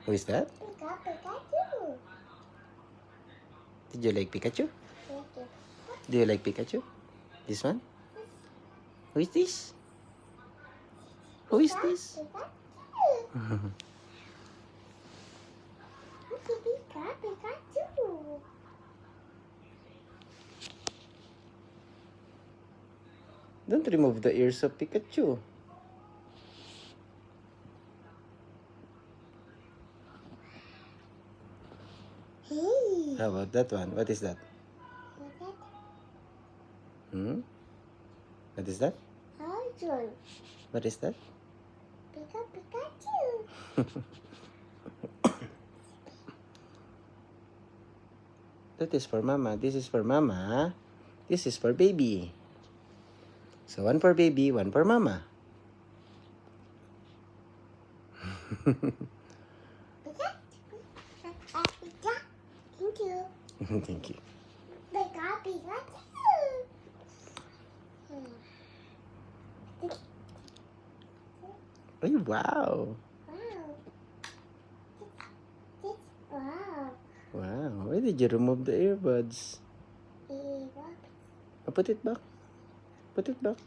Who is that? Pikachu. Did you like Pikachu? Thank you. Do you like Pikachu? This one? Who is this? Who is this? Pikachu. Pikachu. Don't remove the ears of Pikachu. Hey. How about that one? What is that? Hmm? What is that? Arjun. What is that? Pikachu. That is for mama. This is for mama. This is for baby. So one for baby, one for mama. Thank you. Thank you. Pikachu. Ay, wow. Wow. Wow. Why did you remove the earbuds? Oh, put it back. Put it back.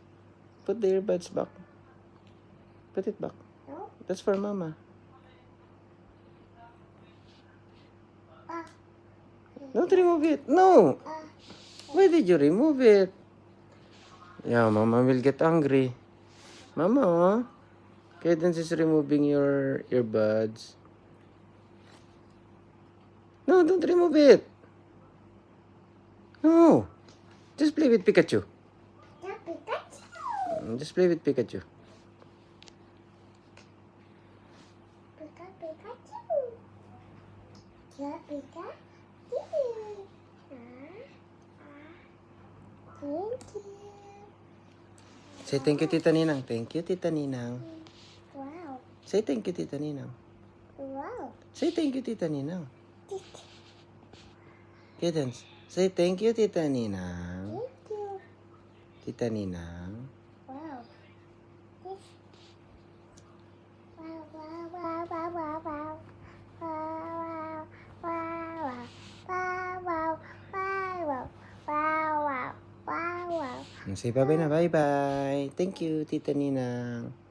Put the earbuds back. Put it back. No? That's for mama. Don't remove it. No. Why did you remove it? Yeah, mama will get angry. Mama, Cadence is removing your earbuds. No, don't remove it. No. Just play with Pikachu. Just play with Pikachu. Say thank you, Tita Ninang. Thank you, Tita Ninang. Wow. Say thank you, Tita Ninang. Wow. Say thank you, Tita Ninang. Cadence, say thank you, Tita Ninang. Thank you. Tita Ninang. Wow. Wow, wow, wow, wow, wow, wow. Wow, wow, wow, wow, wow, wow, wow, wow, wow, wow. Say bye-bye na. Bye-bye. Thank you, Tita Ninang.